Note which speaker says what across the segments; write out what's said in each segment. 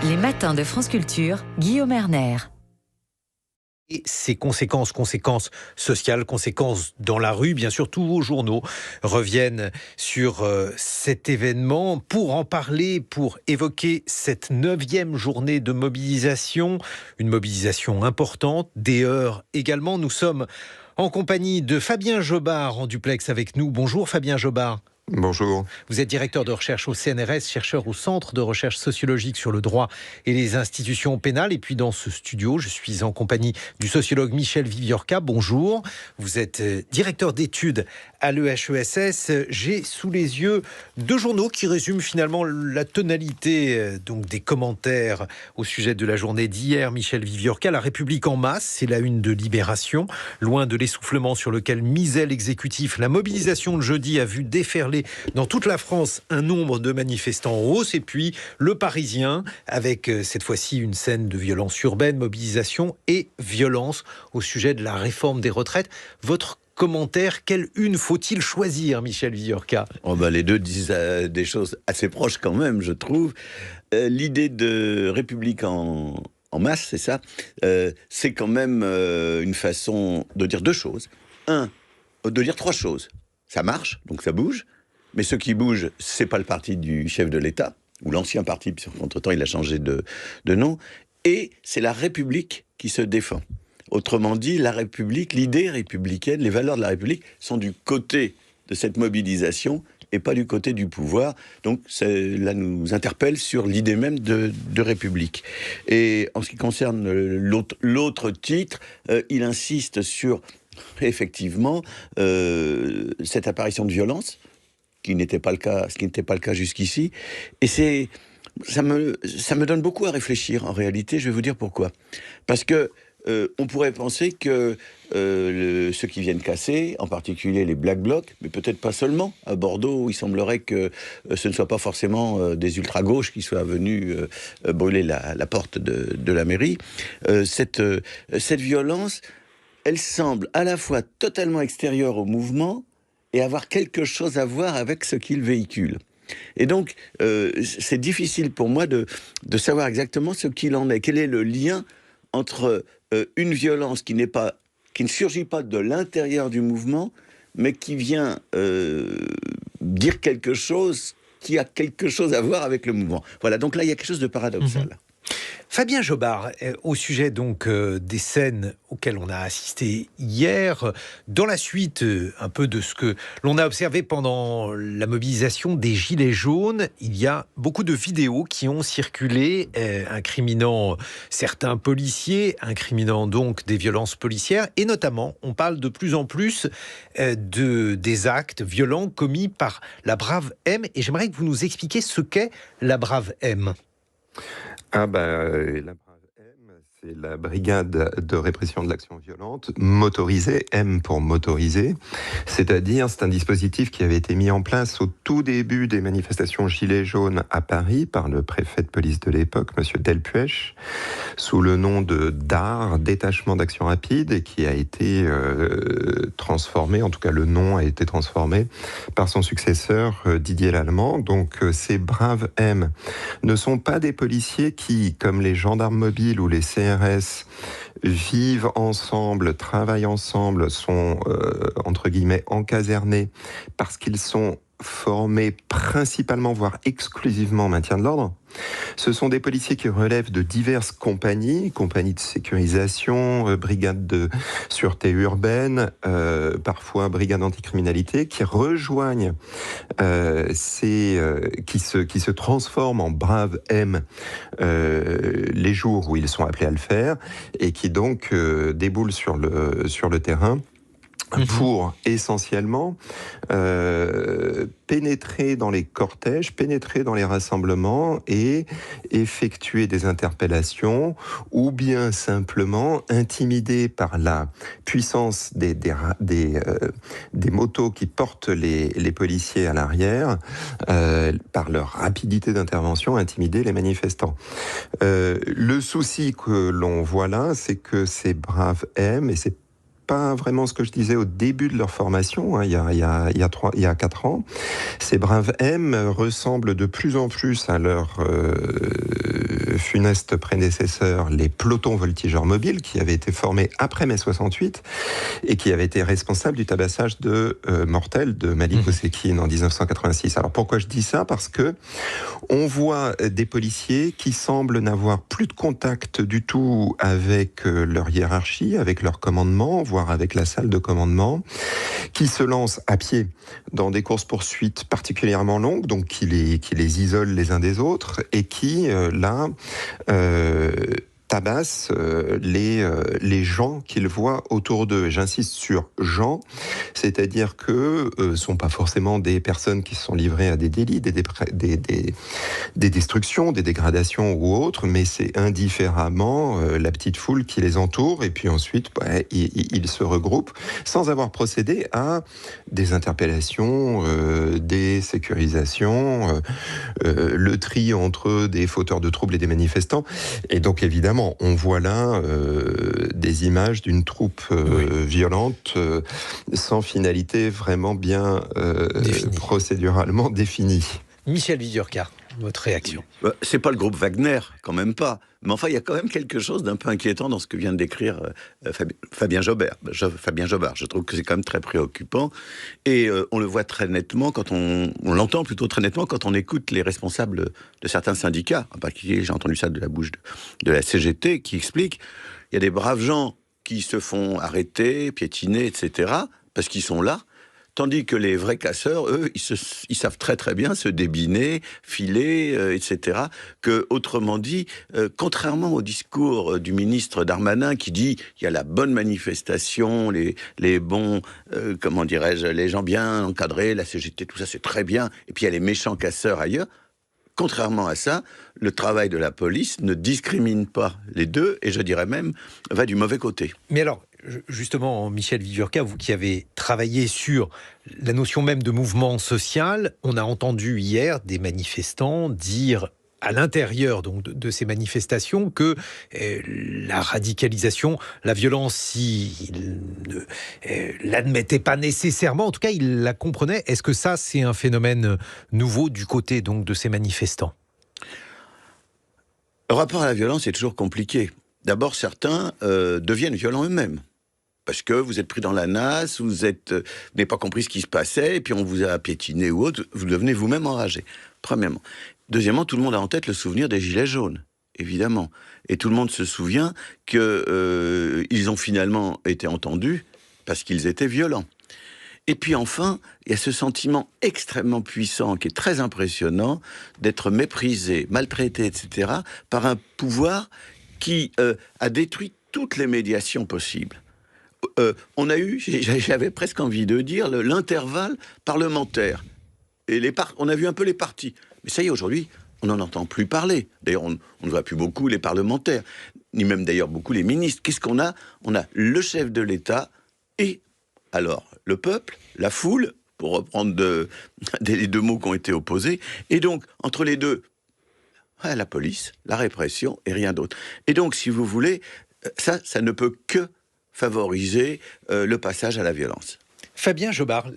Speaker 1: Les matins de France Culture, Guillaume Erner.
Speaker 2: Et ses conséquences sociales, conséquences dans la rue, bien sûr, tous vos journaux reviennent sur cet événement. Pour en parler, pour évoquer cette 9e journée de mobilisation, une mobilisation importante, des heures également. Nous sommes en compagnie de Fabien Jobard en duplex avec nous. Bonjour Fabien Jobard.
Speaker 3: Bonjour.
Speaker 2: Vous êtes directeur de recherche au CNRS, chercheur au Centre de recherche sociologique sur le droit et les institutions pénales. Et puis dans ce studio, je suis en compagnie du sociologue Michel Viviorca. Bonjour. Vous êtes directeur d'études à l'EHESS. J'ai sous les yeux 2 journaux qui résument finalement la tonalité donc des commentaires au sujet de la journée d'hier. Michel Viviorca, La République en masse, c'est la une de Libération. Loin de l'essoufflement sur lequel misait l'exécutif, la mobilisation de jeudi a vu déferler dans toute la France un nombre de manifestants en hausse. Et puis Le Parisien, avec cette fois-ci une scène de violence urbaine, mobilisation et violence au sujet de la réforme des retraites. Votre commentaire, quelle une faut-il choisir, Michel Viviorca?
Speaker 4: Les deux disent des choses assez proches quand même, je trouve. L'idée de République en masse, c'est ça, c'est quand même une façon de dire 2 choses. De dire 3 choses. Ça marche, donc ça bouge. Mais ce qui bouge, c'est pas le parti du chef de l'État, ou l'ancien parti, puisque entre-temps il a changé de nom, et c'est la République qui se défend. Autrement dit, la République, l'idée républicaine, les valeurs de la République sont du côté de cette mobilisation et pas du côté du pouvoir. Donc cela nous interpelle sur l'idée même de République. Et en ce qui concerne l'autre titre, il insiste sur, effectivement, cette apparition de violence, ce qui n'était pas le cas jusqu'ici. Et ça me donne beaucoup à réfléchir, en réalité. Je vais vous dire pourquoi. Parce que on pourrait penser que ceux qui viennent casser, en particulier les Black Blocs, mais peut-être pas seulement. À Bordeaux, il semblerait que ce ne soit pas forcément des ultra-gauches qui soient venus brûler la porte de la mairie. Cette violence, elle semble à la fois totalement extérieure au mouvement et avoir quelque chose à voir avec ce qu'il véhicule. Et donc, c'est difficile pour moi de savoir exactement ce qu'il en est. Quel est le lien entre une violence qui ne surgit pas de l'intérieur du mouvement, mais qui vient dire quelque chose qui a quelque chose à voir avec le mouvement. Voilà, donc là, il y a quelque chose de paradoxal.
Speaker 2: Fabien Jobard, au sujet donc des scènes auxquelles on a assisté hier, dans la suite un peu de ce que l'on a observé pendant la mobilisation des Gilets jaunes, il y a beaucoup de vidéos qui ont circulé incriminant certains policiers, incriminant donc des violences policières, et notamment on parle de plus en plus des actes violents commis par la Brave M, et j'aimerais que vous nous expliquiez ce qu'est la Brave M.
Speaker 3: La Brave M, c'est la brigade de répression de l'action violente motorisée, M pour motorisé, c'est-à-dire c'est un dispositif qui avait été mis en place au tout début des manifestations Gilets jaunes à Paris par le préfet de police de l'époque, monsieur Delpuech, sous le nom de DAR, détachement d'action rapide, et qui a été transformé, en tout cas le nom a été transformé par son successeur Didier Lallemand. Donc ces Braves M ne sont pas des policiers qui, comme les gendarmes mobiles ou les CRS, vivent ensemble, travaillent ensemble, sont entre guillemets encasernés parce qu'ils sont formés principalement, voire exclusivement au maintien de l'ordre. Ce sont des policiers qui relèvent de diverses compagnies de sécurisation, brigades de sûreté urbaine, parfois brigades anticriminalité, qui rejoignent qui se transforment en braves M les jours où ils sont appelés à le faire, et qui donc déboulent sur le terrain pour essentiellement pénétrer dans les cortèges, pénétrer dans les rassemblements et effectuer des interpellations, ou bien simplement intimider par la puissance des motos qui portent les policiers à l'arrière, par leur rapidité d'intervention, intimider les manifestants. Le souci que l'on voit là, c'est que ces braves M, et c'est pas vraiment ce que je disais au début de leur formation, il y a 4 ans. Ces braves M ressemblent de plus en plus à leurs funeste prédécesseur, les pelotons voltigeurs mobiles, qui avaient été formés après mai 68 et qui avaient été responsables du tabassage mortel de Malik Oussekine en 1986. Alors pourquoi je dis ça ? Parce que on voit des policiers qui semblent n'avoir plus de contact du tout avec leur hiérarchie, avec leur commandement, voire avec la salle de commandement, qui se lancent à pied dans des courses-poursuites particulièrement longues, donc qui les isolent les uns des autres, et qui, tabassent les gens qu'ils voient autour d'eux. Et j'insiste sur gens, c'est-à-dire que sont pas forcément des personnes qui se sont livrées à des délits, des destructions, des dégradations ou autres, mais c'est indifféremment la petite foule qui les entoure, et puis ensuite ils se regroupent sans avoir procédé à des interpellations, des sécurisations, le tri entre des fauteurs de troubles et des manifestants. Et donc évidemment, on voit là des images d'une troupe violente sans finalité vraiment bien procéduralement définie.
Speaker 2: Michel Viviorca, votre réaction?
Speaker 4: C'est pas le groupe Wagner, quand même pas. Mais enfin, il y a quand même quelque chose d'un peu inquiétant dans ce que vient de décrire Fabien Jobard. Je trouve que c'est quand même très préoccupant. Et on le voit très nettement, on l'entend plutôt très nettement quand on écoute les responsables de certains syndicats. En particulier, j'ai entendu ça de la bouche de la CGT, qui explique il y a des braves gens qui se font arrêter, piétiner, etc., parce qu'ils sont là. Tandis que les vrais casseurs, eux, ils savent très très bien se débiner, filer, etc. Que, autrement dit, contrairement au discours du ministre Darmanin qui dit il y a la bonne manifestation, les bons, comment dirais-je, les gens bien encadrés, la CGT, tout ça c'est très bien, et puis il y a les méchants casseurs ailleurs. Contrairement à ça, le travail de la police ne discrimine pas les deux, et je dirais même va du mauvais côté.
Speaker 2: Mais alors, justement, Michel Viviorca, vous qui avez travaillé sur la notion même de mouvement social, on a entendu hier des manifestants dire à l'intérieur donc de ces manifestations que la radicalisation, la violence, ils ne l'admettaient pas nécessairement, en tout cas ils la comprenaient. Est-ce que ça c'est un phénomène nouveau du côté donc de ces manifestants?
Speaker 4: Le rapport à la violence est toujours compliqué. D'abord, certains deviennent violents eux-mêmes. Parce que vous êtes pris dans la nasse, vous n'avez pas compris ce qui se passait, et puis on vous a piétiné ou autre, vous devenez vous-même enragé, premièrement. Deuxièmement, tout le monde a en tête le souvenir des Gilets jaunes, évidemment. Et tout le monde se souvient qu'ils ont finalement été entendus parce qu'ils étaient violents. Et puis enfin, il y a ce sentiment extrêmement puissant, qui est très impressionnant, d'être méprisé, maltraité, etc., par un pouvoir qui a détruit toutes les médiations possibles. On a eu, j'avais presque envie de dire, l'intervalle parlementaire. Et on a vu un peu les partis. Mais ça y est, aujourd'hui, on n'en entend plus parler. D'ailleurs, on ne voit plus beaucoup les parlementaires, ni même d'ailleurs beaucoup les ministres. Qu'est-ce qu'on a ? On a le chef de l'État et, alors, le peuple, la foule, pour reprendre les deux mots qui ont été opposés. Et donc, entre les deux, la police, la répression et rien d'autre. Et donc, si vous voulez, ça ne peut que favoriser le passage à la violence.
Speaker 2: Fabien Jobard,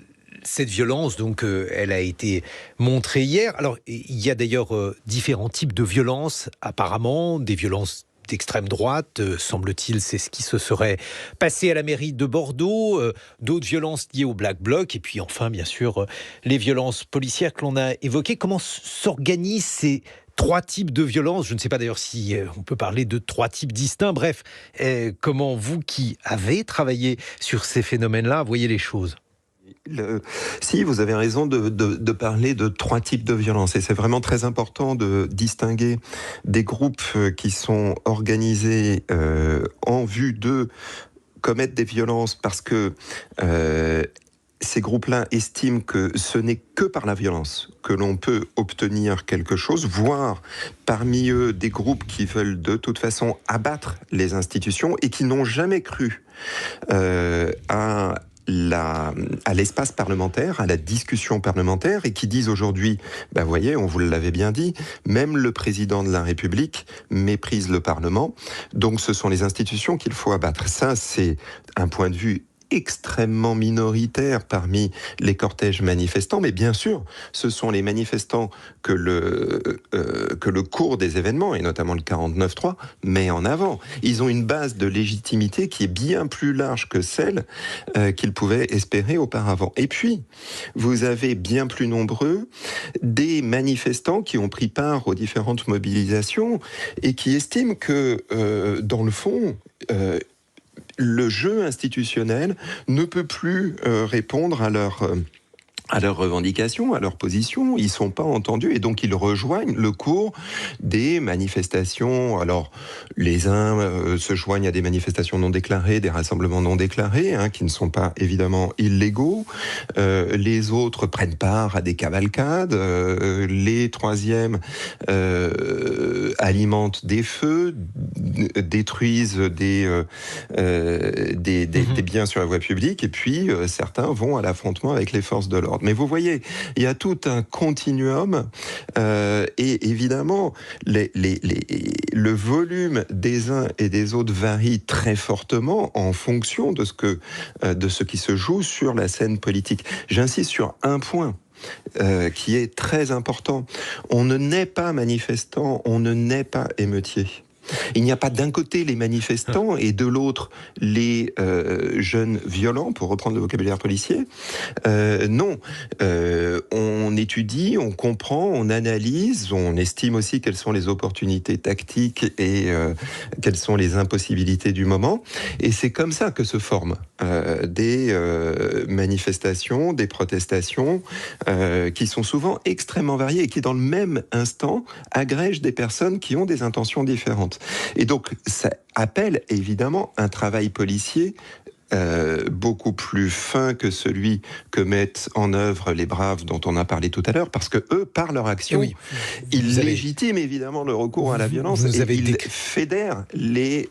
Speaker 2: cette violence, donc, elle a été montrée hier. Alors, il y a d'ailleurs différents types de violences, apparemment, des violences d'extrême droite, semble-t-il, c'est ce qui se serait passé à la mairie de Bordeaux, d'autres violences liées au Black Bloc, et puis enfin, bien sûr, les violences policières que l'on a évoquées. Comment s'organisent ces trois types de violences? Je ne sais pas d'ailleurs si on peut parler de trois types distincts. Bref, comment vous qui avez travaillé sur ces phénomènes-là voyez les choses?
Speaker 3: Si, vous avez raison de parler de trois types de violences. Et c'est vraiment très important de distinguer des groupes qui sont organisés en vue de commettre des violences parce que ces groupes-là estiment que ce n'est que par la violence que l'on peut obtenir quelque chose, voire parmi eux des groupes qui veulent de toute façon abattre les institutions et qui n'ont jamais cru à l'espace parlementaire, à la discussion parlementaire, et qui disent aujourd'hui, vous voyez, on vous l'avait bien dit, même le président de la République méprise le Parlement, donc ce sont les institutions qu'il faut abattre. Ça, c'est un point de vue extrêmement minoritaire parmi les cortèges manifestants, mais bien sûr, ce sont les manifestants que le cours des événements, et notamment le 49.3, met en avant. Ils ont une base de légitimité qui est bien plus large que celle qu'ils pouvaient espérer auparavant. Et puis, vous avez bien plus nombreux des manifestants qui ont pris part aux différentes mobilisations et qui estiment que, dans le fond, le jeu institutionnel ne peut plus répondre à leurs revendications, à leurs positions. Ils ne sont pas entendus et donc ils rejoignent le cours des manifestations. Alors, les uns se joignent à des manifestations non déclarées, des rassemblements non déclarés, qui ne sont pas évidemment illégaux. Les autres prennent part à des cavalcades. Les troisièmes alimentent des feux, détruisent des biens sur la voie publique et puis certains vont à l'affrontement avec les forces de l'ordre. Mais vous voyez, il y a tout un continuum et évidemment, le volume des uns et des autres varie très fortement en fonction de ce qui se joue sur la scène politique. J'insiste sur un point. Qui est très important. On ne naît pas manifestant, on ne naît pas émeutier. Il n'y a pas d'un côté les manifestants et de l'autre les jeunes violents, pour reprendre le vocabulaire policier. Non, on étudie, on comprend, on analyse, on estime aussi quelles sont les opportunités tactiques et quelles sont les impossibilités du moment. Et c'est comme ça que se forment des manifestations, des protestations qui sont souvent extrêmement variées et qui, dans le même instant, agrègent des personnes qui ont des intentions différentes. Et donc, ça appelle évidemment un travail policier beaucoup plus fin que celui que mettent en œuvre les braves dont on a parlé tout à l'heure, parce que eux, par leur action, ils légitiment évidemment le recours à la violence et ils fédèrent les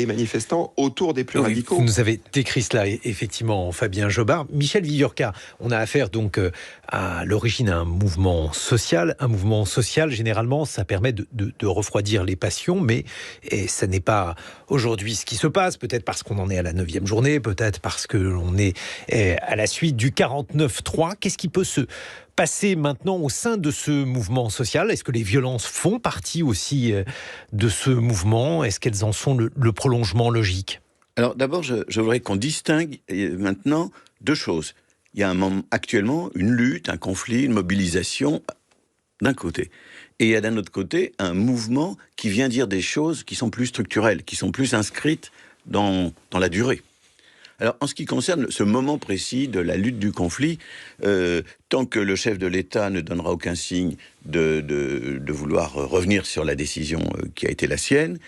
Speaker 3: manifestants autour des plus radicaux.
Speaker 2: Vous nous avez décrit cela, effectivement, Fabien Jobard. Michel Viviorca, on a affaire donc à l'origine à un mouvement social. Un mouvement social, généralement, ça permet de refroidir les passions, mais ça n'est pas aujourd'hui ce qui se passe, peut-être parce qu'on en est à la 9e journée, peut-être parce que l'on est à la suite du 49.3. Qu'est-ce qui peut se passer maintenant au sein de ce mouvement social ? Est-ce que les violences font partie aussi de ce mouvement ? Est-ce qu'elles en sont le prolongement logique ?
Speaker 4: Alors d'abord, je voudrais qu'on distingue maintenant deux choses. Il y a actuellement une lutte, un conflit, une mobilisation d'un côté. Et il y a d'un autre côté un mouvement qui vient dire des choses qui sont plus structurelles, qui sont plus inscrites dans la durée. Alors, en ce qui concerne ce moment précis de la lutte du conflit, tant que le chef de l'État ne donnera aucun signe de vouloir revenir sur la décision qui a été la sienne,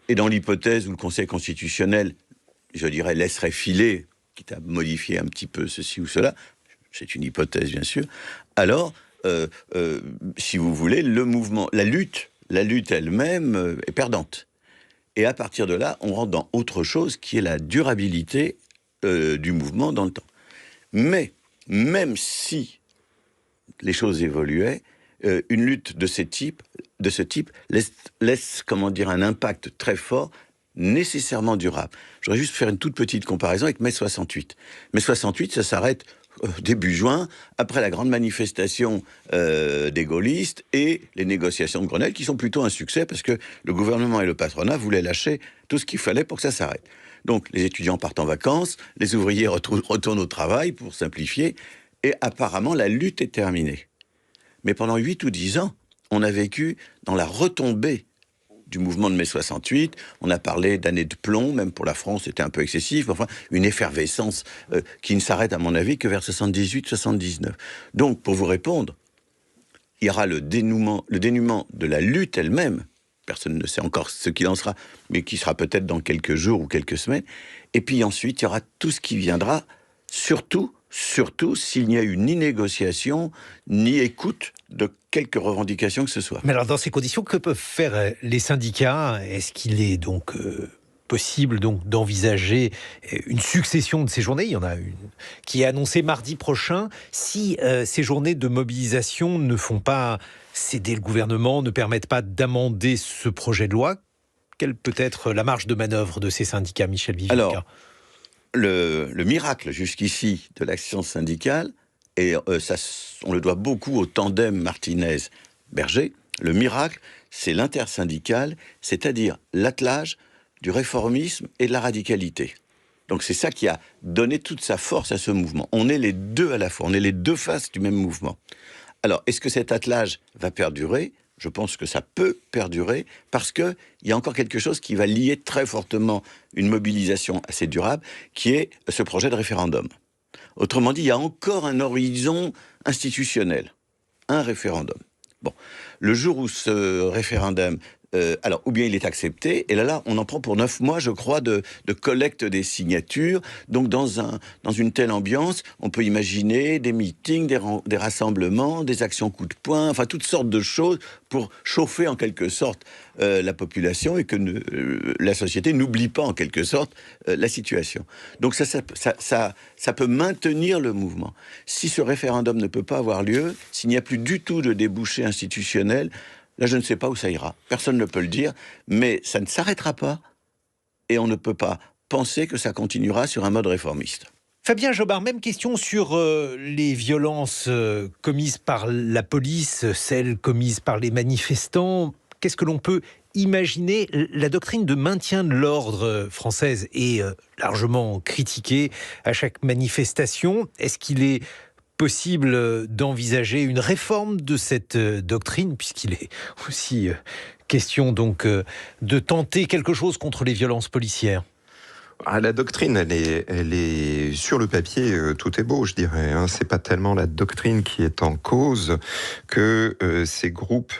Speaker 4: et dans l'hypothèse où le Conseil constitutionnel, je dirais, laisserait filer, quitte à modifier un petit peu ceci ou cela, c'est une hypothèse bien sûr, alors, si vous voulez, le mouvement, la lutte elle-même est perdante. Et à partir de là, on rentre dans autre chose qui est la durabilité du mouvement dans le temps. Mais, même si les choses évoluaient, une lutte de ce type laisse comment dire, un impact très fort, nécessairement durable. Je voudrais juste faire une toute petite comparaison avec mai 68. Mai 68, ça s'arrête début juin, après la grande manifestation des gaullistes et les négociations de Grenelle, qui sont plutôt un succès, parce que le gouvernement et le patronat voulaient lâcher tout ce qu'il fallait pour que ça s'arrête. Donc les étudiants partent en vacances, les ouvriers retournent au travail, pour simplifier, et apparemment la lutte est terminée. Mais pendant 8 ou 10 ans, on a vécu dans la retombée du mouvement de mai 68, on a parlé d'années de plomb, même pour la France c'était un peu excessif, enfin une effervescence qui ne s'arrête à mon avis que vers 78-79. Donc pour vous répondre, il y aura le dénouement de la lutte elle-même, personne ne sait encore ce qu'il en sera, mais qui sera peut-être dans quelques jours ou quelques semaines, et puis ensuite il y aura tout ce qui viendra, surtout s'il n'y a eu ni négociation, ni écoute de quelque revendication que ce soit.
Speaker 2: Mais alors, dans ces conditions, que peuvent faire les syndicats ? Est-ce qu'il est donc possible donc d'envisager une succession de ces journées ? Il y en a une qui est annoncée mardi prochain. Si ces journées de mobilisation ne font pas céder le gouvernement, ne permettent pas d'amender ce projet de loi, quelle peut être la marge de manœuvre de ces syndicats, Michel Viviorca ?
Speaker 4: Alors, le miracle jusqu'ici de l'action syndicale, et ça, on le doit beaucoup au tandem Martinez-Berger, le miracle, c'est l'intersyndicale, c'est-à-dire l'attelage du réformisme et de la radicalité. Donc c'est ça qui a donné toute sa force à ce mouvement. On est les deux à la fois, on est les deux faces du même mouvement. Alors, est-ce que cet attelage va perdurer ? Je pense que ça peut perdurer parce qu'il y a encore quelque chose qui va lier très fortement une mobilisation assez durable, qui est ce projet de référendum. Autrement dit, il y a encore un horizon institutionnel, un référendum. Bon, le jour où ce référendum, alors ou bien il est accepté, et là on en prend pour 9 mois, je crois, de collecte des signatures. Donc dans une telle ambiance, on peut imaginer des meetings, des rassemblements, des actions coup de poing, enfin toutes sortes de choses pour chauffer en quelque sorte la population et que la société n'oublie pas en quelque sorte la situation. Donc ça peut maintenir le mouvement. Si ce référendum ne peut pas avoir lieu, s'il n'y a plus du tout de débouché institutionnel, là, je ne sais pas où ça ira. Personne ne peut le dire, mais ça ne s'arrêtera pas et on ne peut pas penser que ça continuera sur un mode réformiste.
Speaker 2: Fabien Jobard, même question sur les violences commises par la police, celles commises par les manifestants. Qu'est-ce que l'on peut imaginer ? La doctrine de maintien de l'ordre française est largement critiquée à chaque manifestation. Est-ce qu'il est possible d'envisager une réforme de cette doctrine, puisqu'il est aussi question donc de tenter quelque chose contre les violences policières ?
Speaker 3: La doctrine, elle est sur le papier, tout est beau, je dirais. C'est pas tellement la doctrine qui est en cause que ces groupes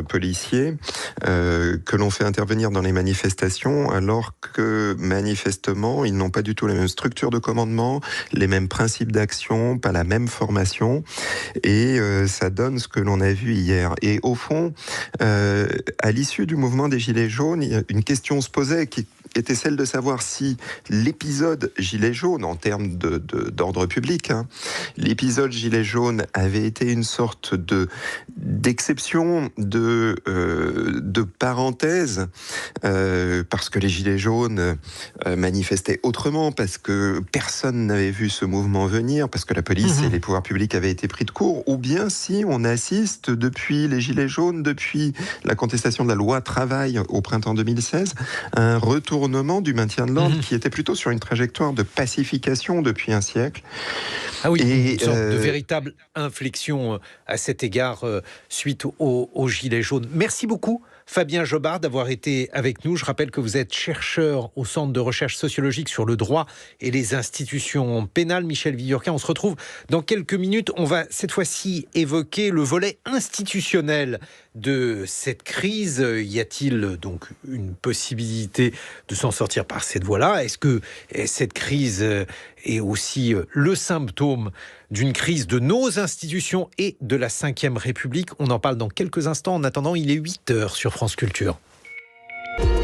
Speaker 3: policiers que l'on fait intervenir dans les manifestations, alors que manifestement, ils n'ont pas du tout les mêmes structures de commandement, les mêmes principes d'action, pas la même formation, et ça donne ce que l'on a vu hier. Et au fond, à l'issue du mouvement des Gilets jaunes, une question se posait qui était celle de savoir si l'épisode Gilets jaunes, en termes d'ordre public, l'épisode Gilets jaunes avait été une sorte d'exception, de parenthèse, parce que les Gilets jaunes manifestaient autrement, parce que personne n'avait vu ce mouvement venir, parce que la police et les pouvoirs publics avaient été pris de court, ou bien si on assiste depuis les Gilets jaunes, depuis la contestation de la loi travail au printemps 2016, à un retournement du maintien de l'ordre qui était plutôt sur une trajectoire de pacification depuis un siècle.
Speaker 2: Ah oui, une sorte de véritable inflexion à cet égard suite aux Gilets jaunes. Merci beaucoup Fabien Jobard d'avoir été avec nous. Je rappelle que vous êtes chercheur au Centre de recherche sociologique sur le droit et les institutions pénales. Michel Viviorca, on se retrouve dans quelques minutes. On va cette fois-ci évoquer le volet institutionnel de cette crise. Y a-t-il donc une possibilité de s'en sortir par cette voie-là ? Est-ce que cette crise est aussi le symptôme d'une crise de nos institutions et de la Ve République ? On en parle dans quelques instants. En attendant, il est 8h sur France Culture.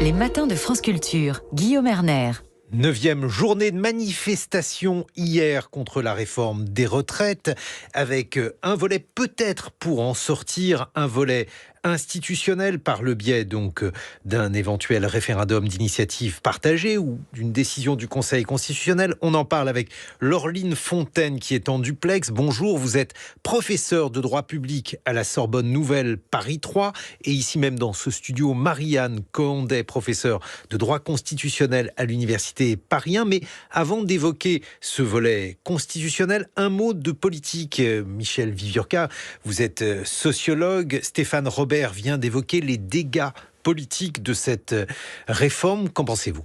Speaker 1: Les matins de France Culture, Guillaume Erner.
Speaker 2: 9e journée de manifestation hier contre la réforme des retraites, avec un volet peut-être pour en sortir, un volet institutionnel par le biais donc d'un éventuel référendum d'initiative partagée ou d'une décision du Conseil constitutionnel. On en parle avec Laureline Fontaine qui est en duplex. Bonjour, vous êtes professeure de droit public à la Sorbonne Nouvelle Paris 3 et ici même dans ce studio Marianne Cohandet, professeure de droit constitutionnel à l'université Paris 1. Mais avant d'évoquer ce volet constitutionnel, un mot de politique. Michel Viviorca, vous êtes sociologue. Stéphane Robert vient d'évoquer les dégâts politiques de cette réforme. Qu'en pensez-vous ?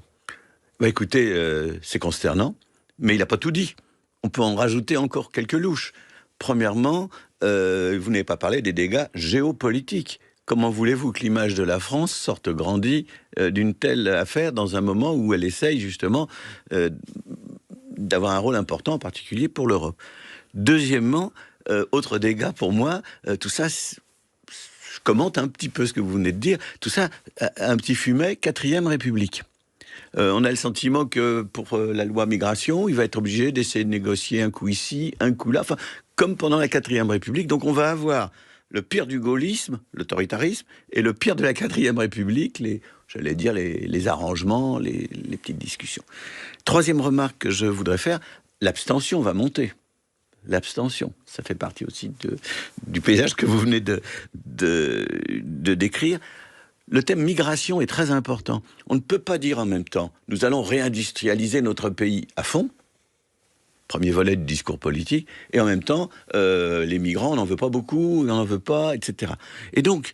Speaker 4: Écoutez, c'est consternant, mais il n'a pas tout dit. On peut en rajouter encore quelques louches. Premièrement, vous n'avez pas parlé des dégâts géopolitiques. Comment voulez-vous que l'image de la France sorte grandie d'une telle affaire dans un moment où elle essaye justement d'avoir un rôle important, en particulier pour l'Europe ? Deuxièmement, autre dégât pour moi, tout ça... Je commente un petit peu ce que vous venez de dire. Tout ça, un petit fumet, 4e République. On a le sentiment que pour la loi migration, il va être obligé d'essayer de négocier un coup ici, un coup là, enfin, comme pendant la 4e République. Donc on va avoir le pire du gaullisme, l'autoritarisme, et le pire de la 4e République, les arrangements, les petites discussions. Troisième remarque que je voudrais faire, l'abstention va monter. L'abstention, ça fait partie aussi du paysage que vous venez de décrire. Le thème migration est très important. On ne peut pas dire en même temps, nous allons réindustrialiser notre pays à fond, premier volet du discours politique, et en même temps, les migrants, on n'en veut pas beaucoup, on n'en veut pas, etc. Et donc,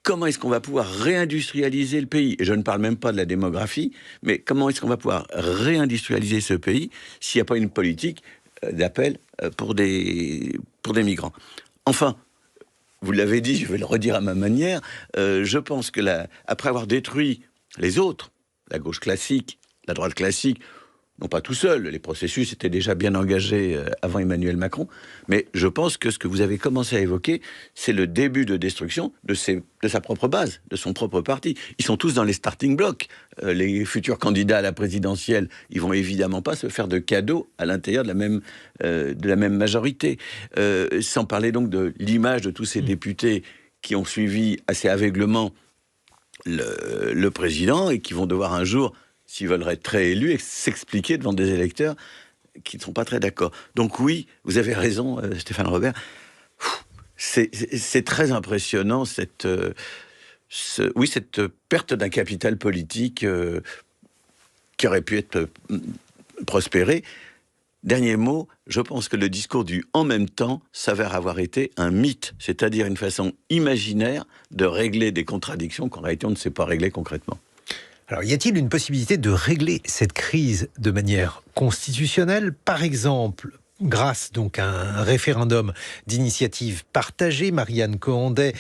Speaker 4: comment est-ce qu'on va pouvoir réindustrialiser le pays? Et je ne parle même pas de la démographie, mais comment est-ce qu'on va pouvoir réindustrialiser ce pays s'il n'y a pas une politique d'appel pour des migrants? Enfin, vous l'avez dit, je vais le redire à ma manière, je pense que après avoir détruit les autres, la gauche classique, la droite classique, non pas tout seul, les processus étaient déjà bien engagés avant Emmanuel Macron, mais je pense que ce que vous avez commencé à évoquer, c'est le début de destruction de sa propre base, de son propre parti. Ils sont tous dans les starting blocks. Les futurs candidats à la présidentielle, ils vont évidemment pas se faire de cadeaux à l'intérieur de la même majorité. Sans parler donc de l'image de tous ces députés qui ont suivi assez aveuglement le président et qui vont devoir un jour, s'ils veulent être réélus, s'expliquer devant des électeurs qui ne sont pas très d'accord. Donc oui, vous avez raison, Stéphane Robert, c'est très impressionnant cette perte d'un capital politique qui aurait pu être prospéré. Dernier mot, je pense que le discours du « en même temps » s'avère avoir été un mythe, c'est-à-dire une façon imaginaire de régler des contradictions qu'en réalité on ne sait pas régler concrètement.
Speaker 2: Alors, y a-t-il une possibilité de régler cette crise de manière constitutionnelle, par exemple, grâce donc à un référendum d'initiative partagée? Marianne Cohandet,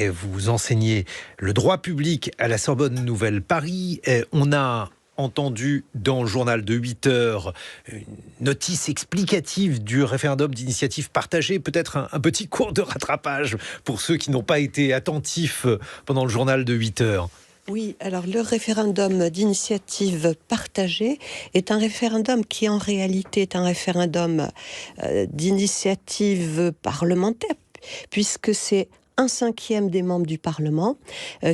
Speaker 2: vous enseignez le droit public à la Sorbonne Nouvelle Paris. On a entendu dans le journal de 8 heures une notice explicative du référendum d'initiative partagée, peut-être un petit cours de rattrapage pour ceux qui n'ont pas été attentifs pendant le journal de 8 heures.
Speaker 5: Oui, alors le référendum d'initiative partagée est un référendum qui en réalité est un référendum d'initiative parlementaire, puisque c'est 1/5 des membres du Parlement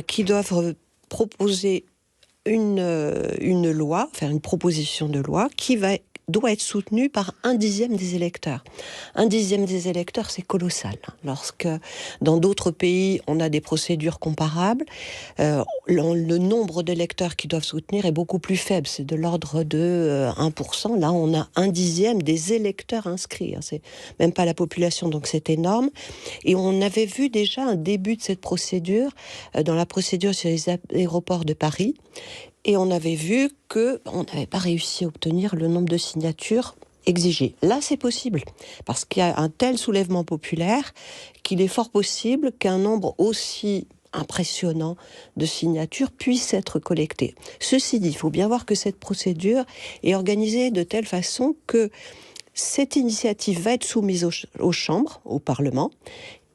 Speaker 5: qui doivent proposer une loi, faire une proposition de loi qui doit être soutenue par 1/10 des électeurs. 1/10 des électeurs, c'est colossal. Lorsque, dans d'autres pays, on a des procédures comparables, le nombre d'électeurs qui doivent soutenir est beaucoup plus faible. C'est de l'ordre de 1%. Là, on a 1/10 des électeurs inscrits. C'est même pas la population, donc c'est énorme. Et on avait vu déjà un début de cette procédure dans la procédure sur les aéroports de Paris. Et on avait vu qu'on n'avait pas réussi à obtenir le nombre de signatures exigées. Là, c'est possible, parce qu'il y a un tel soulèvement populaire qu'il est fort possible qu'un nombre aussi impressionnant de signatures puisse être collecté. Ceci dit, il faut bien voir que cette procédure est organisée de telle façon que cette initiative va être soumise aux chambres, au Parlement,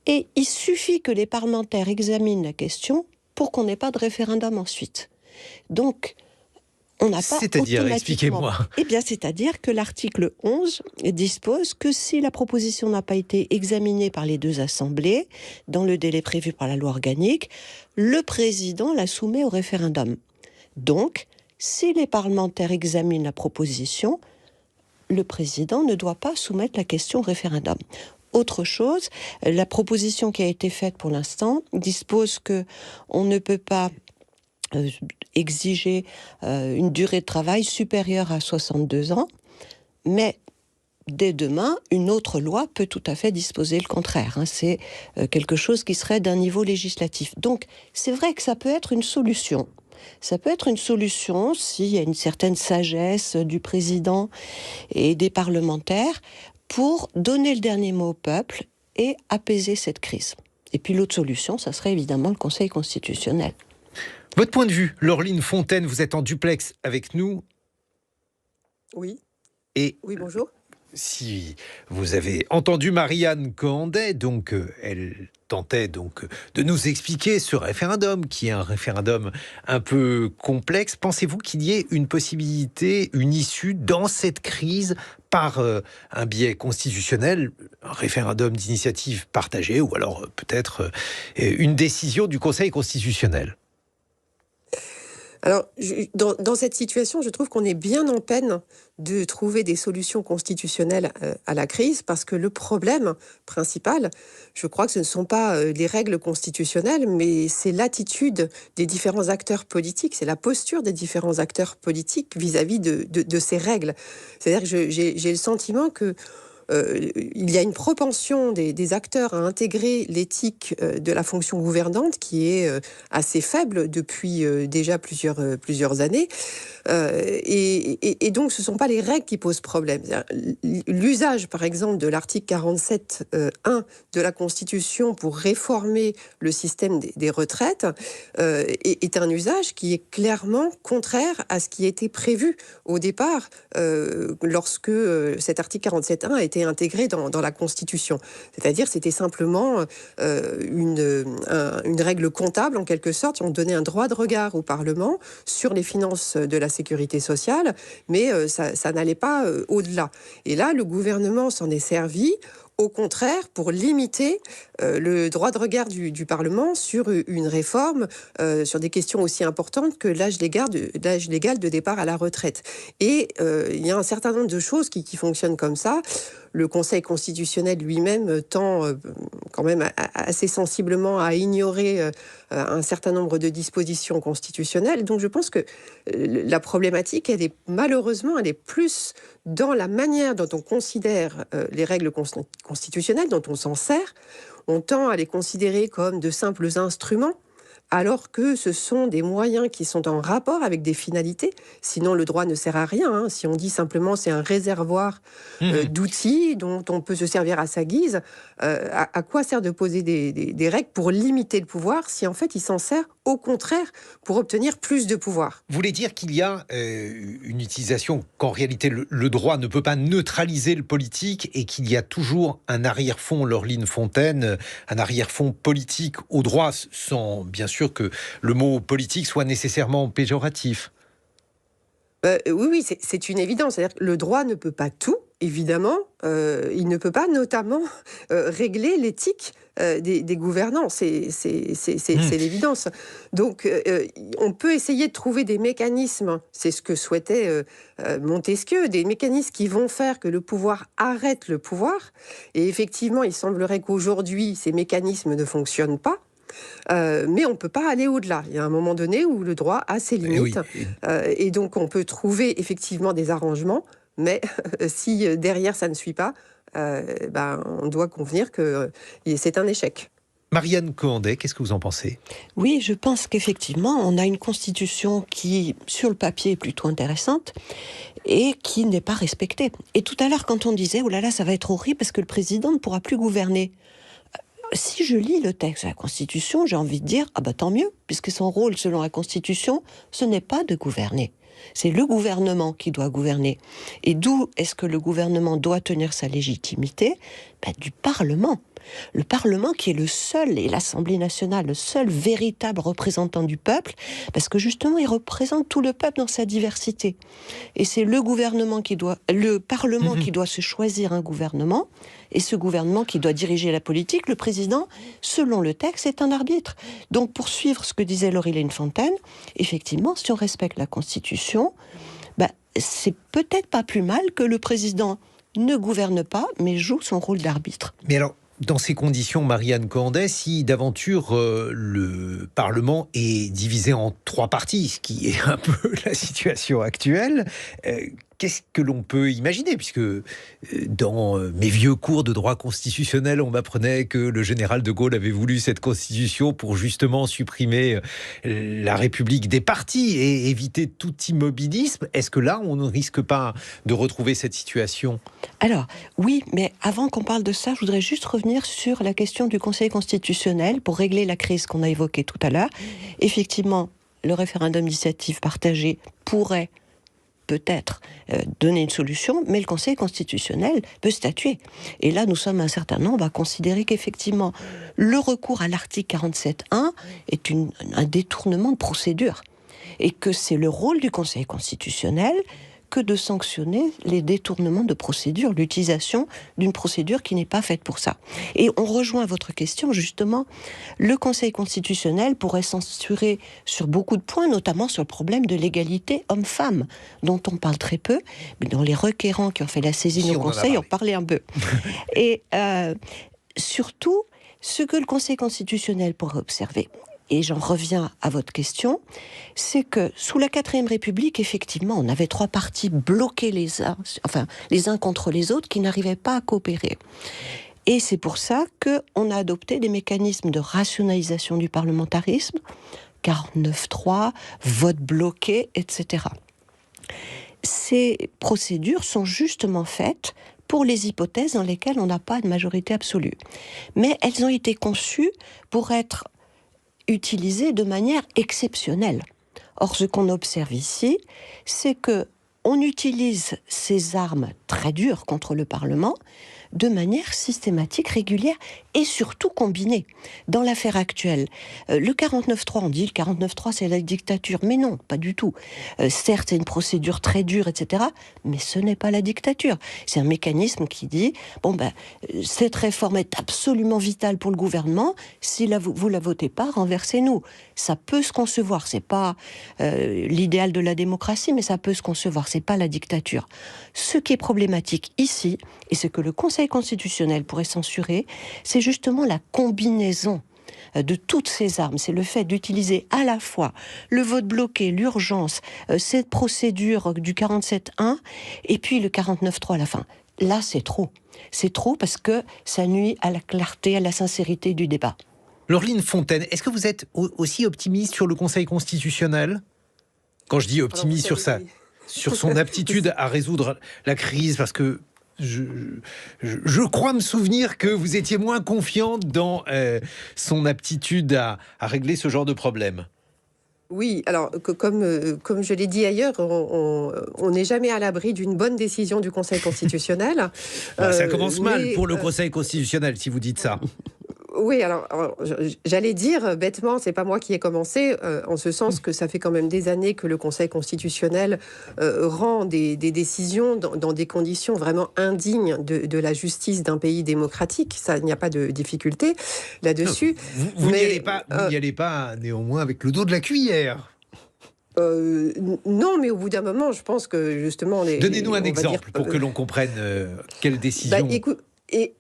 Speaker 5: et il suffit que les parlementaires examinent la question pour qu'on n'ait pas de référendum ensuite. Donc, on n'a pas
Speaker 2: C'est-à-dire, expliquez-moi.
Speaker 5: Eh bien, c'est-à-dire que l'article 11 dispose que si la proposition n'a pas été examinée par les deux assemblées, dans le délai prévu par la loi organique, le président la soumet au référendum. Donc, si les parlementaires examinent la proposition, le président ne doit pas soumettre la question au référendum. Autre chose, la proposition qui a été faite pour l'instant dispose que on ne peut pas exiger une durée de travail supérieure à 62 ans, mais dès demain, une autre loi peut tout à fait disposer le contraire. C'est quelque chose qui serait d'un niveau législatif. Donc, c'est vrai que ça peut être une solution. Ça peut être une solution s'il y a une certaine sagesse du président et des parlementaires pour donner le dernier mot au peuple et apaiser cette crise. Et puis l'autre solution, ça serait évidemment le Conseil constitutionnel.
Speaker 2: Votre point de vue, Laureline Fontaine, vous êtes en duplex avec nous.
Speaker 5: Oui.
Speaker 2: Et
Speaker 5: oui, bonjour.
Speaker 2: Si vous avez entendu Marianne Cohandet, donc elle tentait donc de nous expliquer ce référendum, qui est un référendum un peu complexe. Pensez-vous qu'il y ait une possibilité, une issue dans cette crise par un biais constitutionnel, un référendum d'initiative partagée ou alors peut-être une décision du Conseil constitutionnel.
Speaker 5: Alors, dans cette situation, je trouve qu'on est bien en peine de trouver des solutions constitutionnelles à la crise, parce que le problème principal, je crois que ce ne sont pas les règles constitutionnelles, mais c'est l'attitude des différents acteurs politiques, c'est la posture des différents acteurs politiques vis-à-vis de ces règles. C'est-à-dire que j'ai le sentiment que il y a une propension des acteurs à intégrer l'éthique de la fonction gouvernante qui est assez faible depuis déjà plusieurs années. Et donc, ce ne sont pas les règles qui posent problème. L'usage, par exemple, de l'article 47.1 de la Constitution pour réformer le système des retraites est un usage qui est clairement contraire à ce qui était prévu au départ lorsque cet article 47.1 a été intégré dans la Constitution. C'est-à-dire, c'était simplement une règle comptable, en quelque sorte. On donnait un droit de regard au Parlement sur les finances de la sécurité sociale, mais ça n'allait pas au-delà. Et là, le gouvernement s'en est servi, au contraire, pour limiter le droit de regard du Parlement sur une réforme, sur des questions aussi importantes que l'âge légal de départ à la retraite. Et il y a un certain nombre de choses qui fonctionnent comme ça. Le Conseil constitutionnel lui-même tend quand même assez sensiblement à ignorer un certain nombre de dispositions constitutionnelles. Donc je pense que la problématique, malheureusement, elle est plus dans la manière dont on considère les règles constitutionnelles, dont on s'en sert. On tend à les considérer comme de simples instruments, alors que ce sont des moyens qui sont en rapport avec des finalités. Sinon, le droit ne sert à rien. Hein. Si on dit simplement c'est un réservoir d'outils dont on peut se servir à sa guise, à quoi sert de poser des règles pour limiter le pouvoir si en fait il s'en sert au contraire pour obtenir plus de pouvoir?
Speaker 2: Vous voulez dire qu'il y a une utilisation, qu'en réalité le droit ne peut pas neutraliser le politique et qu'il y a toujours un arrière-fond, Laureline Fontaine, un arrière-fond politique au droit, sans bien sûr que le mot politique soit nécessairement péjoratif?
Speaker 5: Oui, c'est une évidence. C'est-à-dire que le droit ne peut pas tout, évidemment. Il ne peut pas notamment régler l'éthique des gouvernants. C'est l'évidence. Donc, on peut essayer de trouver des mécanismes, c'est ce que souhaitait Montesquieu, des mécanismes qui vont faire que le pouvoir arrête le pouvoir. Et effectivement, il semblerait qu'aujourd'hui, ces mécanismes ne fonctionnent pas. Mais on ne peut pas aller au-delà. Il y a un moment donné où le droit a ses limites. Et donc, on peut trouver effectivement des arrangements, mais si derrière ça ne suit pas, on doit convenir que c'est un échec.
Speaker 2: Marianne Cohandet, qu'est-ce que vous en pensez?
Speaker 5: Oui, je pense qu'effectivement, on a une constitution qui, sur le papier, est plutôt intéressante et qui n'est pas respectée. Et tout à l'heure, quand on disait « oh là là, ça va être horrible parce que le président ne pourra plus gouverner », si je lis le texte de la Constitution, j'ai envie de dire « ah bah tant mieux, puisque son rôle, selon la Constitution, ce n'est pas de gouverner. C'est le gouvernement qui doit gouverner. » Et d'où est-ce que le gouvernement doit tenir sa légitimité? Du Parlement. Le Parlement qui est le seul, et l'Assemblée nationale, le seul véritable représentant du peuple, parce que justement, il représente tout le peuple dans sa diversité. Et c'est le Parlement qui doit se choisir un gouvernement, et ce gouvernement qui doit diriger la politique. Le président, selon le texte, est un arbitre. Donc, pour suivre ce que disait Laureline Fontaine, effectivement, si on respecte la Constitution, c'est peut-être pas plus mal que le président ne gouverne pas, mais joue son rôle d'arbitre.
Speaker 2: Mais alors, dans ces conditions, Marianne Cohandet, si d'aventure le Parlement est divisé en 3 parties, ce qui est un peu la situation actuelle, qu'est-ce que l'on peut imaginer? Puisque dans mes vieux cours de droit constitutionnel, on m'apprenait que le général de Gaulle avait voulu cette constitution pour justement supprimer la République des partis et éviter tout immobilisme. Est-ce que là, on ne risque pas de retrouver cette situation?
Speaker 5: Alors, oui, mais avant qu'on parle de ça, je voudrais juste revenir sur la question du Conseil constitutionnel pour régler la crise qu'on a évoquée tout à l'heure. Effectivement, le référendum d'initiative partagée pourrait peut-être donner une solution, mais le Conseil constitutionnel peut statuer. Et là, nous sommes un certain nombre à considérer qu'effectivement, le recours à l'article 47.1 est un détournement de procédure. Et que c'est le rôle du Conseil constitutionnel que de sanctionner les détournements de procédure, l'utilisation d'une procédure qui n'est pas faite pour ça. Et on rejoint votre question, justement, le Conseil constitutionnel pourrait censurer sur beaucoup de points, notamment sur le problème de l'égalité homme-femme, dont on parle très peu, mais dont les requérants qui ont fait la saisine au Conseil ont parlé un peu. Et surtout, ce que le Conseil constitutionnel pourrait observer, et j'en reviens à votre question, c'est que sous la 4ème République, effectivement, on avait 3 partis bloqués les uns contre les autres, qui n'arrivaient pas à coopérer. Et c'est pour ça qu'on a adopté des mécanismes de rationalisation du parlementarisme, 49.3, vote bloqué, etc. Ces procédures sont justement faites pour les hypothèses dans lesquelles on n'a pas de majorité absolue. Mais elles ont été conçues pour être utilisées de manière exceptionnelle. Or, ce qu'on observe ici, c'est que on utilise ces armes très dures contre le Parlement de manière systématique, régulière et surtout combinée. Dans l'affaire actuelle, le 49.3, on dit le 49.3 c'est la dictature, mais non, pas du tout. Certes, c'est une procédure très dure, etc., mais ce n'est pas la dictature. C'est un mécanisme qui dit, cette réforme est absolument vitale pour le gouvernement, si vous la votez pas, renversez-nous. Ça peut se concevoir, c'est pas l'idéal de la démocratie, mais ça peut se concevoir, c'est pas la dictature. Ce qui est problématique ici, et ce que le Conseil constitutionnel pourrait censurer, c'est justement la combinaison de toutes ces armes. C'est le fait d'utiliser à la fois le vote bloqué, l'urgence, cette procédure du 47.1 et puis le 49.3 à la fin. Là, c'est trop. C'est trop parce que ça nuit à la clarté, à la sincérité du débat.
Speaker 2: Laureline Fontaine, est-ce que vous êtes aussi optimiste sur le Conseil constitutionnel ? Quand je dis optimiste sur son aptitude à résoudre la crise, parce que je crois me souvenir que vous étiez moins confiante dans son aptitude à régler ce genre de problème.
Speaker 6: Oui, alors comme je l'ai dit ailleurs, on n'est jamais à l'abri d'une bonne décision du Conseil constitutionnel.
Speaker 2: Ça commence mal pour le Conseil constitutionnel si vous dites ça.
Speaker 6: Oui, alors j'allais dire bêtement, c'est pas moi qui ai commencé, en ce sens que ça fait quand même des années que le Conseil constitutionnel rend des décisions dans des conditions vraiment indignes de la justice d'un pays démocratique. Ça, il n'y a pas de difficulté là-dessus.
Speaker 2: Vous n'y allez pas néanmoins avec le dos de la cuillère.
Speaker 6: Non, mais au bout d'un moment, je pense que justement...
Speaker 2: Donnez-nous un exemple pour que l'on comprenne quelle décision...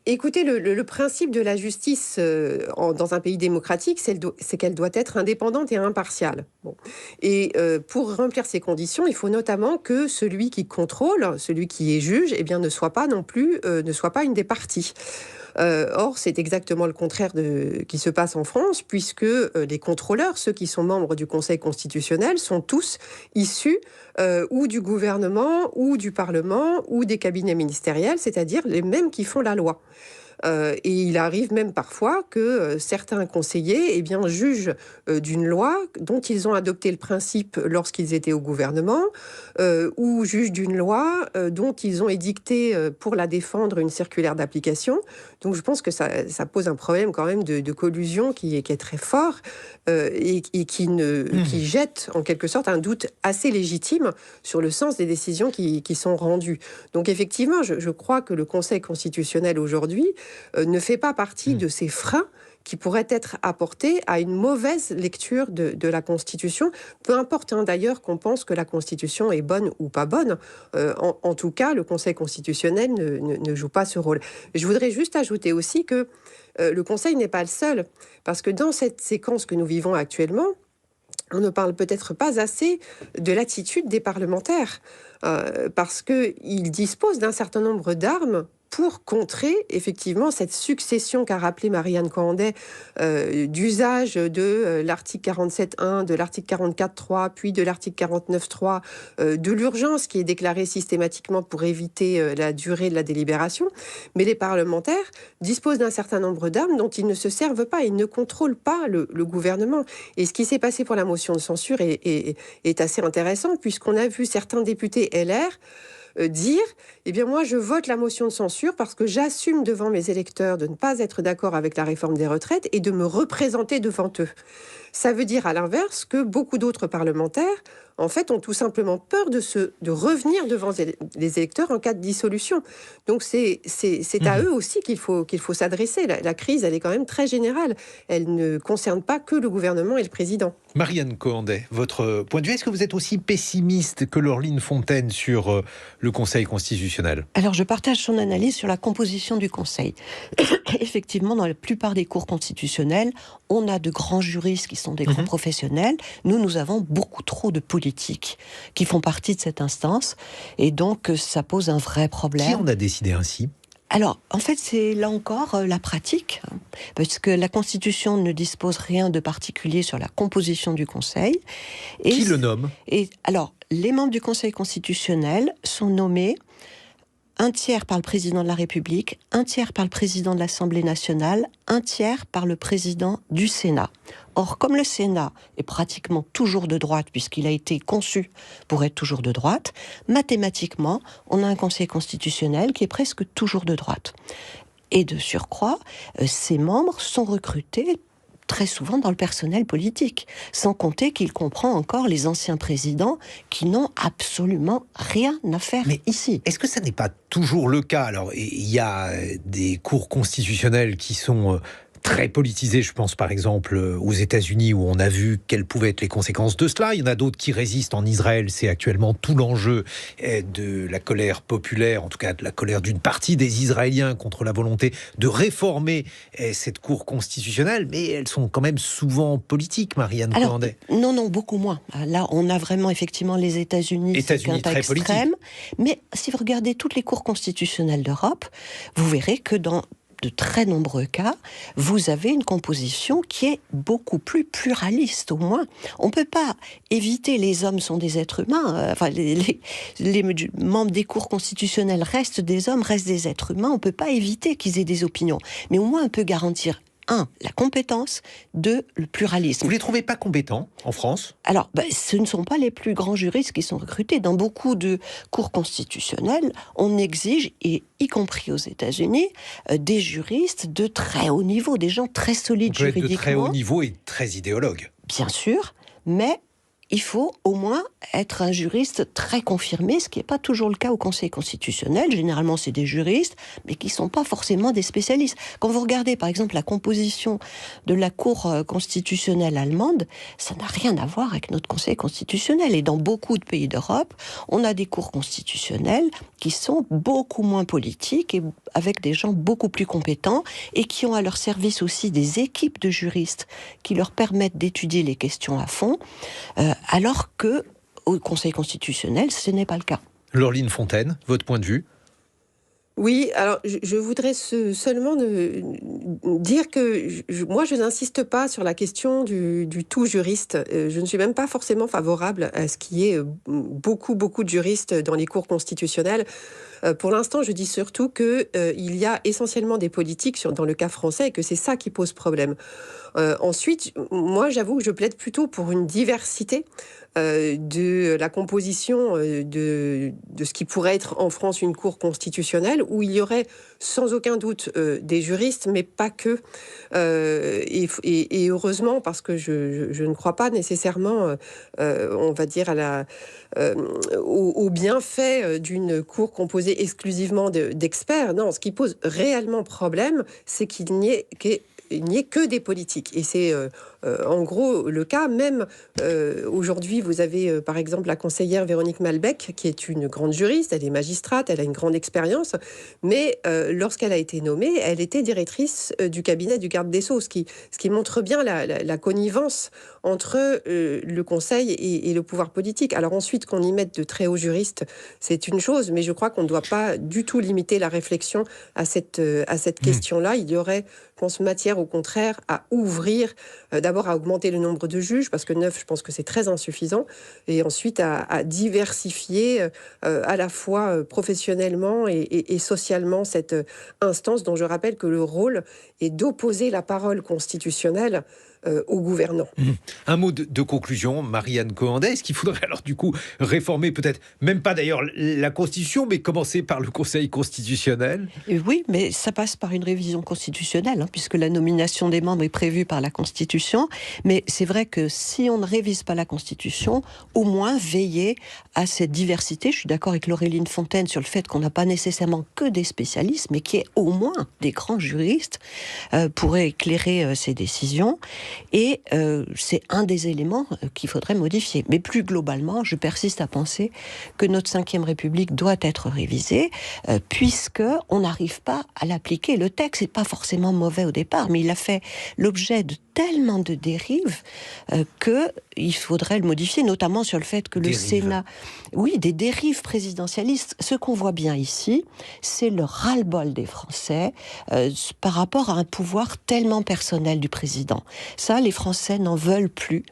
Speaker 6: Écoutez, le principe de la justice dans un pays démocratique, c'est qu'elle doit être indépendante et impartiale. Bon. Et pour remplir ces conditions, il faut notamment que celui qui contrôle, celui qui est juge, ne soit pas une des parties. Or, c'est exactement le contraire qui se passe en France, puisque les contrôleurs, ceux qui sont membres du Conseil constitutionnel, sont tous issus ou du gouvernement, ou du Parlement, ou des cabinets ministériels, c'est-à-dire les mêmes qui font la loi. Et il arrive même parfois que certains conseillers jugent d'une loi dont ils ont adopté le principe lorsqu'ils étaient au gouvernement, ou jugent d'une loi dont ils ont édicté pour la défendre une circulaire d'application. Donc je pense que ça pose un problème quand même de collusion qui est très fort et qui jette en quelque sorte un doute assez légitime sur le sens des décisions qui sont rendues. Donc effectivement, je crois que le Conseil constitutionnel aujourd'hui ne fait pas partie de ces freins qui pourraient être apportés à une mauvaise lecture de la Constitution. Peu importe d'ailleurs qu'on pense que la Constitution est bonne ou pas bonne. En tout cas, le Conseil constitutionnel ne joue pas ce rôle. Je voudrais juste ajouter aussi que le Conseil n'est pas le seul. Parce que dans cette séquence que nous vivons actuellement, on ne parle peut-être pas assez de l'attitude des parlementaires. Parce qu'ils disposent d'un certain nombre d'armes pour contrer effectivement cette succession qu'a rappelé Marianne Cohandet d'usage de l'article 47.1, de l'article 44.3, puis de l'article 49.3, de l'urgence qui est déclarée systématiquement pour éviter la durée de la délibération. Mais les parlementaires disposent d'un certain nombre d'armes dont ils ne se servent pas, ils ne contrôlent pas le gouvernement. Et ce qui s'est passé pour la motion de censure est assez intéressant, puisqu'on a vu certains députés LR dire, moi je vote la motion de censure parce que j'assume devant mes électeurs de ne pas être d'accord avec la réforme des retraites et de me représenter devant eux. Ça veut dire à l'inverse que beaucoup d'autres parlementaires, en fait, ont tout simplement peur de revenir devant les électeurs en cas de dissolution. Donc c'est à eux aussi qu'il faut s'adresser. La crise, elle est quand même très générale. Elle ne concerne pas que le gouvernement et le président.
Speaker 2: Marianne Cohandet, votre point de vue, est-ce que vous êtes aussi pessimiste que Laureline Fontaine sur le Conseil constitutionnel ?
Speaker 5: Alors, je partage son analyse sur la composition du Conseil. Effectivement, dans la plupart des cours constitutionnels, on a de grands juristes qui sont des grands professionnels. Nous avons beaucoup trop de politiques qui font partie de cette instance. Et donc, ça pose un vrai problème.
Speaker 2: Qui en a décidé ainsi ?
Speaker 5: Alors, en fait, c'est là encore la pratique, parce que la Constitution ne dispose rien de particulier sur la composition du Conseil.
Speaker 2: Qui le nomme ?
Speaker 5: Et alors, les membres du Conseil constitutionnel sont nommés un tiers par le président de la République, un tiers par le président de l'Assemblée nationale, un tiers par le président du Sénat. Or, comme le Sénat est pratiquement toujours de droite, puisqu'il a été conçu pour être toujours de droite, mathématiquement, on a un Conseil constitutionnel qui est presque toujours de droite. Et de surcroît, ces membres sont recrutés très souvent dans le personnel politique, sans compter qu'il comprend encore les anciens présidents qui n'ont absolument rien à faire ici.
Speaker 2: Est-ce que ça n'est pas toujours le cas ? Alors, il y a des cours constitutionnels qui sont très politisés. Je pense par exemple aux États-Unis où on a vu quelles pouvaient être les conséquences de cela. Il y en a d'autres qui résistent en Israël. C'est actuellement tout l'enjeu de la colère populaire, en tout cas de la colère d'une partie des Israéliens contre la volonté de réformer cette cour constitutionnelle. Mais elles sont quand même souvent politiques, Marianne Cohandet.
Speaker 5: Non, beaucoup moins. Là, on a vraiment effectivement les États-Unis c'est un cas extrême. Mais si vous regardez toutes les cours constitutionnelles d'Europe, vous verrez que dans de très nombreux cas, vous avez une composition qui est beaucoup plus pluraliste, au moins. On ne peut pas éviter, les hommes sont des êtres humains, les membres des cours constitutionnels restent des hommes, restent des êtres humains, on ne peut pas éviter qu'ils aient des opinions. Mais au moins, on peut garantir 1, la compétence, 2, le pluralisme.
Speaker 2: Vous ne les trouvez pas compétents en France ?
Speaker 5: Alors, ce ne sont pas les plus grands juristes qui sont recrutés. Dans beaucoup de cours constitutionnels, on exige, et y compris aux États-Unis, des juristes de très haut niveau, des gens très solides juridiquement.
Speaker 2: De très haut niveau et très idéologues.
Speaker 5: Bien sûr, mais il faut au moins être un juriste très confirmé, ce qui n'est pas toujours le cas au Conseil constitutionnel. Généralement, c'est des juristes, mais qui ne sont pas forcément des spécialistes. Quand vous regardez, par exemple, la composition de la Cour constitutionnelle allemande, ça n'a rien à voir avec notre Conseil constitutionnel. Et dans beaucoup de pays d'Europe, on a des cours constitutionnels qui sont beaucoup moins politiques et avec des gens beaucoup plus compétents et qui ont à leur service aussi des équipes de juristes qui leur permettent d'étudier les questions à fond, alors que au Conseil constitutionnel, ce n'est pas le cas.
Speaker 2: Laureline Fontaine, votre point de vue ?
Speaker 6: Oui, alors je voudrais seulement dire que moi je n'insiste pas sur la question du tout juriste. Je ne suis même pas forcément favorable à ce qu'il y ait beaucoup de juristes dans les cours constitutionnels. Pour l'instant, je dis surtout qu'il y a essentiellement des politiques dans le cas français et que c'est ça qui pose problème. Ensuite, moi j'avoue que je plaide plutôt pour une diversité de la composition de ce qui pourrait être en France une cour constitutionnelle où il y aurait sans aucun doute des juristes, mais pas que. Et heureusement, parce que je ne crois pas nécessairement, on va dire, au bienfait d'une cour composée exclusivement d'experts. Non, ce qui pose réellement problème, c'est qu'il n'y ait que des politiques. Et c'est en gros le cas. Même aujourd'hui, vous avez par exemple la conseillère Véronique Malbec, qui est une grande juriste, elle est magistrate, elle a une grande expérience, mais lorsqu'elle a été nommée, elle était directrice du cabinet du garde des Sceaux, ce qui montre bien la connivence entre le Conseil et le pouvoir politique. Alors ensuite, qu'on y mette de très hauts juristes, c'est une chose, mais je crois qu'on ne doit pas du tout limiter la réflexion à cette question-là. Il y aurait, je pense, matière au contraire à ouvrir, d'abord à augmenter le nombre de juges, parce que 9, je pense que c'est très insuffisant, et ensuite à diversifier à la fois professionnellement et socialement cette instance dont je rappelle que le rôle est d'opposer la parole constitutionnelle aux gouvernants.
Speaker 2: Un mot de conclusion, Marianne Cohendet. Est-ce qu'il faudrait alors du coup réformer peut-être, même pas d'ailleurs la Constitution, mais commencer par le Conseil constitutionnel ?
Speaker 5: Et oui, mais ça passe par une révision constitutionnelle, puisque la nomination des membres est prévue par la Constitution. Mais c'est vrai que si on ne révise pas la Constitution, au moins veiller à cette diversité. Je suis d'accord avec Laureline Fontaine sur le fait qu'on n'a pas nécessairement que des spécialistes, mais qu'il y ait au moins des grands juristes pour éclairer ces décisions. Et c'est un des éléments qu'il faudrait modifier. Mais plus globalement, je persiste à penser que notre 5e République doit être révisée, puisqu'on n'arrive pas à l'appliquer. Le texte n'est pas forcément mauvais au départ, mais il a fait l'objet de tellement de dérives qu'il faudrait le modifier, notamment sur le fait que le Sénat... Oui, des dérives présidentialistes. Ce qu'on voit bien ici, c'est le ras-le-bol des Français par rapport à un pouvoir tellement personnel du président. Ça, les Français n'en veulent plus.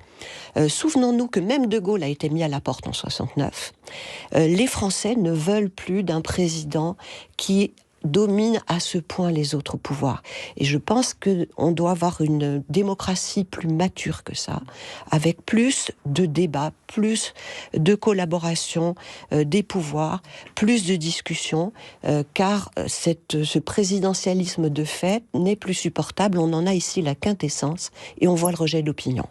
Speaker 5: Souvenons-nous que même De Gaulle a été mis à la porte en 69. Les Français ne veulent plus d'un président qui domine à ce point les autres pouvoirs. Et je pense qu'on doit avoir une démocratie plus mature que ça, avec plus de débats, plus de collaboration des pouvoirs, plus de discussions, car ce présidentialisme de fait n'est plus supportable. On en a ici la quintessence et on voit le rejet de l'opinion.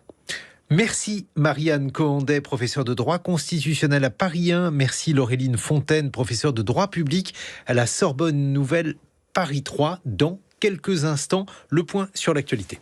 Speaker 2: Merci Marianne Cohendet, professeure de droit constitutionnel à Paris 1. Merci Laureline Fontaine, professeure de droit public à la Sorbonne Nouvelle Paris 3. Dans quelques instants, le point sur l'actualité.